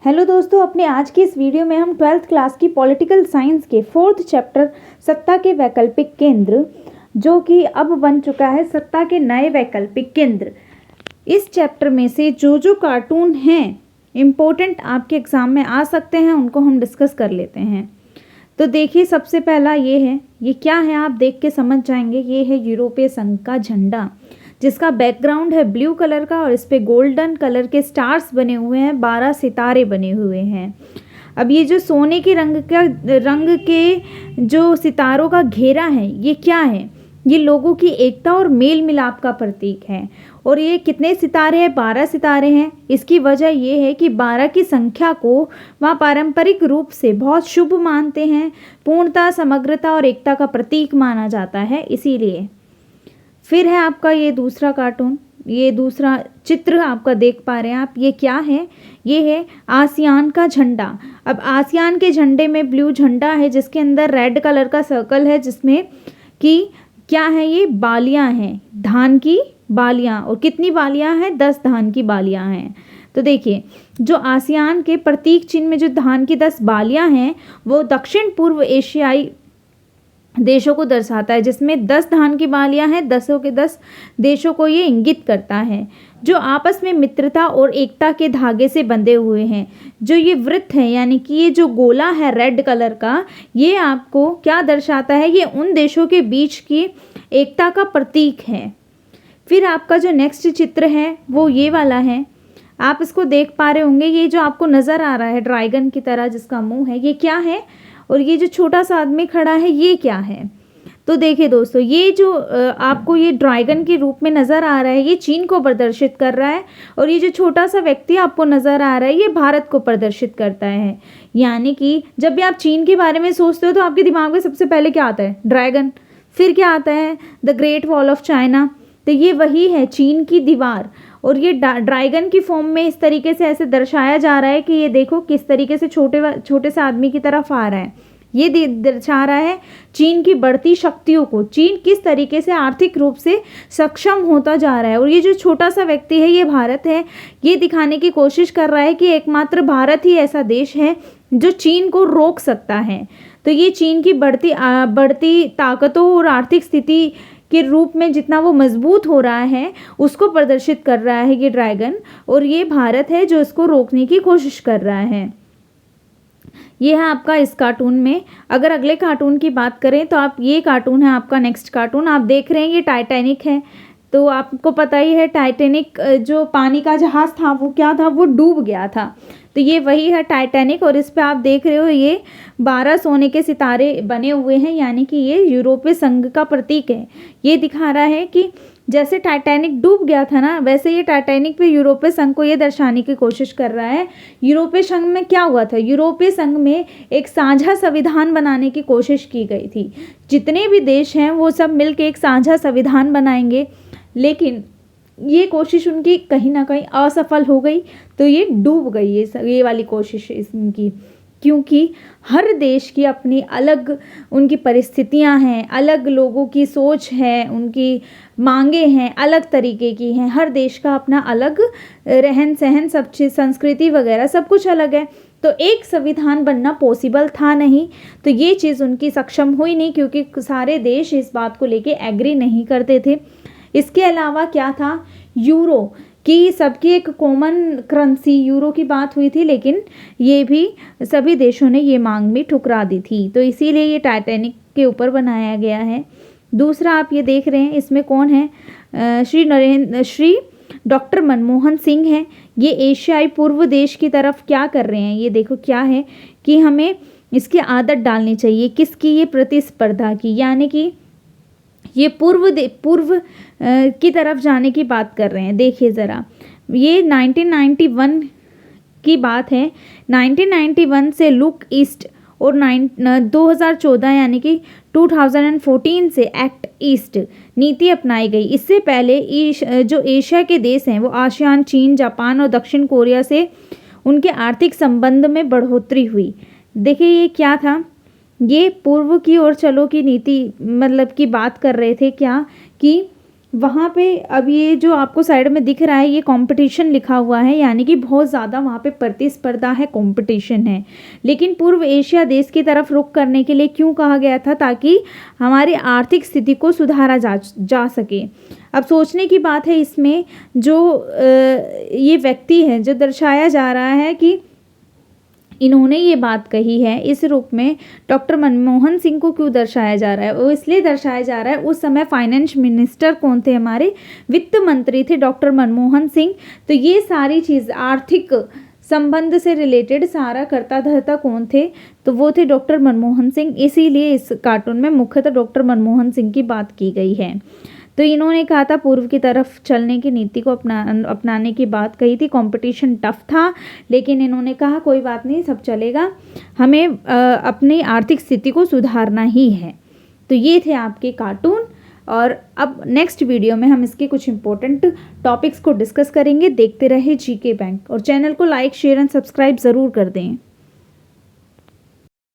Hello दोस्तों, अपने आज की इस वीडियो में हम 12th क्लास की पॉलिटिकल साइंस के 4th चैप्टर सत्ता के वैकल्पिक केंद्र, जो कि अब बन चुका है सत्ता के नए वैकल्पिक केंद्र। इस चैप्टर में से जो कार्टून हैं इम्पोर्टेंट आपके एग्ज़ाम में आ सकते हैं उनको हम डिस्कस कर लेते हैं। तो देखिए, सबसे पहला ये क्या है आप देख के समझ जाएंगे। ये है यूरोपीय संघ का झंडा, जिसका बैकग्राउंड है ब्लू कलर का और इस पे गोल्डन कलर के स्टार्स बने हुए हैं, 12 सितारे बने हुए हैं। अब ये जो सोने के रंग के जो सितारों का घेरा है, ये क्या है? ये लोगों की एकता और मेल मिलाप का प्रतीक है। और ये कितने सितारे हैं? 12 सितारे हैं। इसकी वजह ये है कि 12 की संख्या को वहाँ पारंपरिक रूप से बहुत शुभ मानते हैं, पूर्णता, समग्रता और एकता का प्रतीक माना जाता है, इसीलिए। फिर है आपका ये दूसरा कार्टून, ये दूसरा चित्र आपका देख पा रहे हैं आप। ये क्या है? ये है आसियान का झंडा। अब आसियान के झंडे में ब्लू झंडा है, जिसके अंदर रेड कलर का सर्कल है, जिसमें कि क्या है? ये बालियां हैं, धान की बालियां। और कितनी बालियां हैं? 10 धान की बालियां हैं। तो देखिए, जो आसियान के प्रतीक चिन्ह में जो धान की 10 बालियां हैं, वो दक्षिण पूर्व एशियाई देशों को दर्शाता है, जिसमें 10 धान की बालियां हैं। 10 के 10 देशों को ये इंगित करता है, जो आपस में मित्रता और एकता के धागे से बंधे हुए हैं। जो ये वृत्त है, यानी कि ये जो गोला है रेड कलर का, ये आपको क्या दर्शाता है? ये उन देशों के बीच की एकता का प्रतीक है। फिर आपका जो नेक्स्ट चित्र है वो ये वाला है, आप इसको देख पा रहे होंगे। ये जो आपको नज़र आ रहा है ड्रैगन की तरह जिसका मुंह है, ये क्या है? और ये जो छोटा सा आदमी खड़ा है, ये क्या है? तो देखिए दोस्तों, ये जो आपको ये ड्रैगन के रूप में नज़र आ रहा है, ये चीन को प्रदर्शित कर रहा है। और ये जो छोटा सा व्यक्ति आपको नज़र आ रहा है, ये भारत को प्रदर्शित करता है। यानी कि जब भी आप चीन के बारे में सोचते हो तो आपके दिमाग में सबसे पहले क्या आता है? ड्रैगन। फिर क्या आता है? The great wall of China. तो ये वही है, चीन की दीवार। और ये ड्रैगन की फॉर्म में इस तरीके से ऐसे दर्शाया जा रहा है कि ये देखो किस तरीके से छोटे से आदमी की तरफ आ रहा है। ये दर्शा रहा है चीन की बढ़ती शक्तियों को, चीन किस तरीके से आर्थिक रूप से सक्षम होता जा रहा है। और ये जो छोटा सा व्यक्ति है, ये भारत है। ये दिखाने की कोशिश कर रहा है कि एकमात्र भारत ही ऐसा देश है जो चीन को रोक सकता है। तो ये चीन की बढ़ती ताकतों और आर्थिक स्थिति के रूप में जितना वो मजबूत हो रहा है, उसको प्रदर्शित कर रहा है ये ड्रैगन। और ये भारत है जो इसको रोकने की कोशिश कर रहा है। ये है आपका इस कार्टून में। अगर अगले कार्टून की बात करें तो आप, ये कार्टून है आपका नेक्स्ट कार्टून, आप देख रहे हैं ये टाइटैनिक है। तो आपको पता ही है टाइटैनिक जो पानी का जहाज़ था, वो क्या था? वो डूब गया था। तो ये वही है टाइटैनिक। और इस पे आप देख रहे हो ये 12 सोने के सितारे बने हुए हैं, यानी कि ये यूरोपीय संघ का प्रतीक है। ये दिखा रहा है कि जैसे टाइटैनिक डूब गया था ना, वैसे ये टाइटैनिक पे यूरोपीय संघ को ये दर्शाने की कोशिश कर रहा है। यूरोपीय संघ में क्या हुआ था? यूरोपीय संघ में एक साझा संविधान बनाने की कोशिश की गई थी। जितने भी देश हैं वो सब मिलकर एक साझा संविधान बनाएंगे, लेकिन ये कोशिश उनकी कहीं ना कहीं असफल हो गई। तो ये डूब गई ये वाली कोशिश इनकी, क्योंकि हर देश की अपनी अलग उनकी परिस्थितियां हैं, अलग लोगों की सोच है, उनकी मांगे हैं, अलग तरीके की हैं। हर देश का अपना अलग रहन सहन, सब चीज़, संस्कृति वगैरह सब कुछ अलग है। तो एक संविधान बनना पॉसिबल था नहीं। तो ये चीज़ उनकी सक्षम हुई नहीं, क्योंकि सारे देश इस बात को लेके एग्री नहीं करते थे। इसके अलावा क्या था? यूरो की सबकी एक कॉमन करेंसी यूरो की बात हुई थी, लेकिन ये भी सभी देशों ने ये मांग भी ठुकरा दी थी। तो इसीलिए ये टाइटैनिक के ऊपर बनाया गया है। दूसरा आप ये देख रहे हैं, इसमें कौन है? श्री डॉक्टर मनमोहन सिंह हैं। ये एशियाई पूर्व देश की तरफ क्या कर रहे हैं? ये देखो क्या है कि हमें इसकी आदत डालनी चाहिए। किसकी? ये प्रतिस्पर्धा की, यानी कि ये पूर्व की तरफ जाने की बात कर रहे हैं। देखिए ज़रा, ये 1991 की बात है। 1991 से लुक ईस्ट और 2014 यानी कि 2014 से एक्ट ईस्ट नीति अपनाई गई। इससे पहले जो एशिया के देश हैं वो आसियान, चीन, जापान और दक्षिण कोरिया से उनके आर्थिक संबंध में बढ़ोतरी हुई। देखिए ये क्या था? ये पूर्व की ओर चलो की नीति मतलब की बात कर रहे थे। क्या कि वहाँ पे अब ये जो आपको साइड में दिख रहा है ये कंपटीशन लिखा हुआ है, यानी कि बहुत ज़्यादा वहाँ पे प्रतिस्पर्धा है, कंपटीशन है। लेकिन पूर्व एशिया देश की तरफ रुख करने के लिए क्यों कहा गया था? ताकि हमारी आर्थिक स्थिति को सुधारा जा सके। अब सोचने की बात है इसमें, जो ये व्यक्ति है जो दर्शाया जा रहा है कि इन्होंने ये बात कही है, इस रूप में डॉक्टर मनमोहन सिंह को क्यों दर्शाया जा रहा है? वो इसलिए दर्शाया जा रहा है, उस समय फाइनेंस मिनिस्टर कौन थे? हमारे वित्त मंत्री थे डॉक्टर मनमोहन सिंह। तो ये सारी चीज़ आर्थिक संबंध से रिलेटेड सारा करता धरता कौन थे? तो वो थे डॉक्टर मनमोहन सिंह। इसीलिए इस कार्टून में मुख्यतः डॉक्टर मनमोहन सिंह की बात की गई है। तो इन्होंने कहा था पूर्व की तरफ चलने की नीति को अपनाने की बात कही थी। कंपटीशन टफ था, लेकिन इन्होंने कहा कोई बात नहीं, सब चलेगा, हमें अपनी आर्थिक स्थिति को सुधारना ही है। तो ये थे आपके कार्टून, और अब नेक्स्ट वीडियो में हम इसके कुछ इंपॉर्टेंट टॉपिक्स को डिस्कस करेंगे। देखते रहे जीके बैंक, और चैनल को लाइक शेयर एंड सब्सक्राइब ज़रूर कर दें।